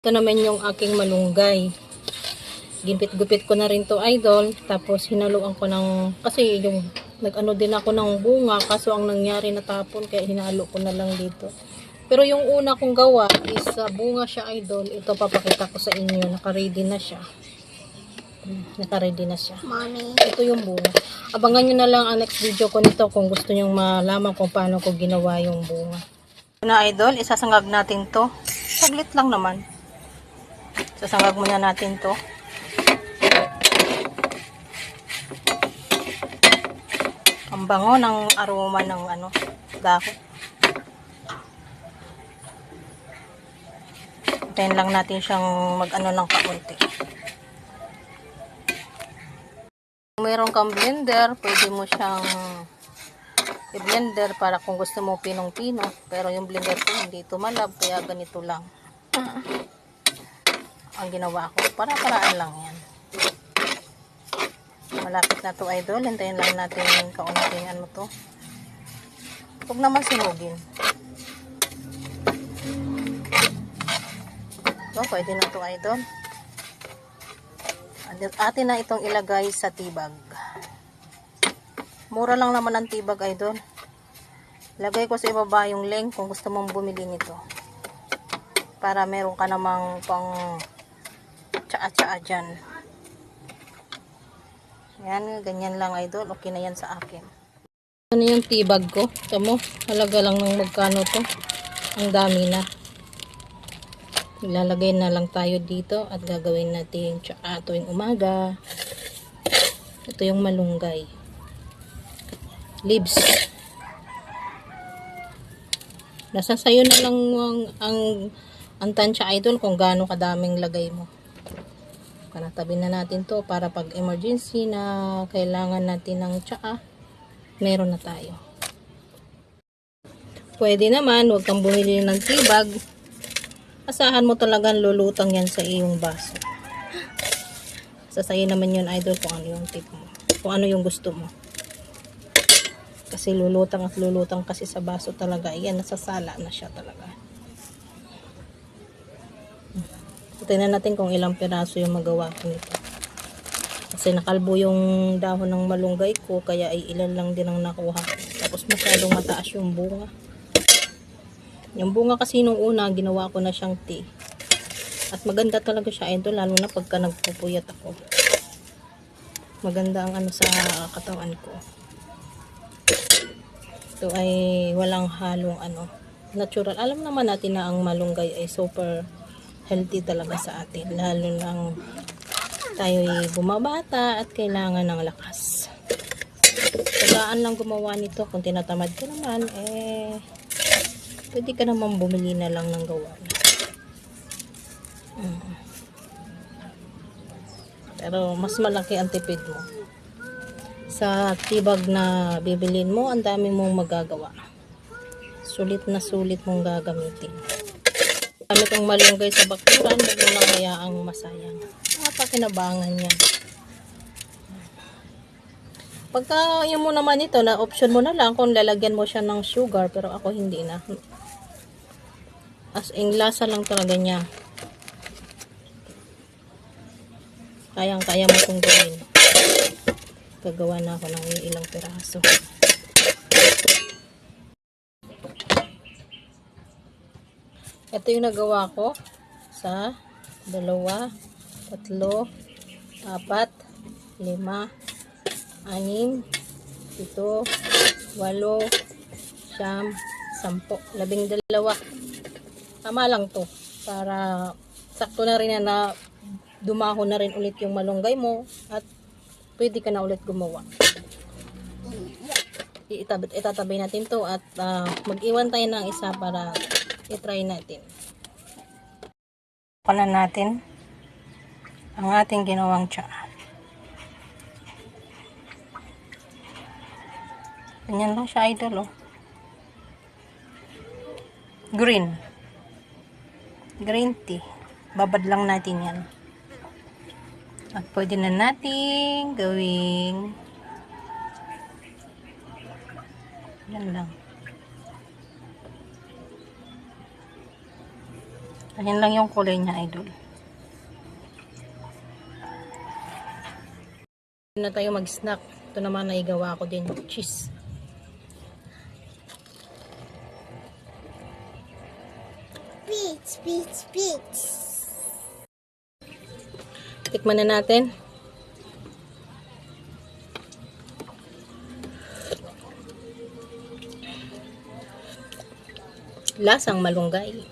Ito naman yung aking malunggay. Gipit-gupit ko na rin to, idol. Tapos hinaluan ko ng, kasi yung nag-ano din ako ng bunga, kaso ang nangyari natapon, kaya hinalo ko na lang dito. Pero yung una kong gawa is bunga siya, idol. Ito papakita ko sa inyo, naka-ready na siya. Naka-ready na siya. Mommy. Ito yung bunga. Abangan nyo na lang ang next video ko nito kung gusto nyo malaman kung paano ko ginawa yung bunga. Na, idol, isasangag natin to. Saglit lang naman. Sasangag muna natin to. Ang bango ng aroma ng dahon. Hintayin lang natin siyang mag-ano ng kaunti. Kung meron kang blender, pwede mo siyang i-blender para kung gusto mo pinong-pino. Pero yung blender ko hindi tumalab, kaya ganito lang. Ang ginawa ko, para-paraan lang yan. Malapit na to, idol. Hintayin lang natin kaunting to. Huwag naman sinugin. So, pwede na to, idol. Atin na itong ilagay sa tibag. Mura lang naman ang tibag, idol. Lagay ko sa ibaba yung link kung gusto mong bumili nito. Para meron ka namang pang tsaa-tsaa dyan. Yan, ganyan lang, idol. Okay na yan sa akin. Ano yung tibag ko? Tamo, halaga lang ng magkano to. Ang dami na. Ilalagay na lang tayo dito at gagawin natin tsaa tuwing umaga. Ito yung malunggay. Leaves. Nasa sayo na lang ang tansya, idol, kung gaano kadaming lagay mo. Panatabi na natin to para pag emergency na kailangan natin ng tsaa, meron na tayo. Pwede naman, huwag kang bumili ng tibag. Asahan mo talagang lulutang yan sa iyong baso. Sasayin naman yun, idol, kung ano yung tip mo. Kung ano yung gusto mo. Kasi lulutang at lulutang kasi sa baso talaga. Ayan, nasasala na siya talaga. Tingnan natin kung ilang piraso yung magawa ko nito. Kasi nakalbo yung dahon ng malunggay ko, kaya ay ilan lang din ang nakuha. Tapos masyadong mataas yung bunga. Yung bunga kasi nung una, ginawa ko na siyang tea. At maganda talaga siya, idol, lalo na pagka nagpupuyat ako. Maganda ang sa katawan ko. Ito ay walang halong natural. Alam naman natin na ang malunggay ay super healthy talaga sa atin. Lalo nang tayo ay bumabata at kailangan ng lakas. Tagaan lang gumawa nito. Kung tinatamad ko naman, pwede ka naman bumili na lang ng gawa na. Pero mas malaki ang tipid mo. Sa tibag na bibilin mo, ang dami mong magagawa. Sulit na sulit mong gagamitin. Gamit ang malunggay sa bakuran, huwag mo lang hayaang masayang. Napakinabangan yan. Pagka yun mo naman ito, na option mo na lang kung lalagyan mo siya ng sugar, pero ako hindi na. As in, lasa lang talaga niya. Kayang-kaya mo itong gawin. Gagawa na ako ng ilang piraso. Ito yung nagawa ko sa 2, 3, 4, 5, 6, 7, 8, 9, 10, 12. Tama lang to. Para sakto na rin na dumahon na rin ulit yung malunggay mo at pwede ka na ulit gumawa. Itatabi natin to at mag-iwan tayo ng isa para i-try natin. Pala natin ang ating ginawang tsaa. Ganyan lang siya, idol, oh. Green tea. Babad lang natin yan. At pwede na natin gawing yan lang. Ayan lang yung kulay niya, idol. Na tayo mag-snack. Ito naman naigawa ko din. Cheese. Peach. Tikman na natin. Lasang malunggay.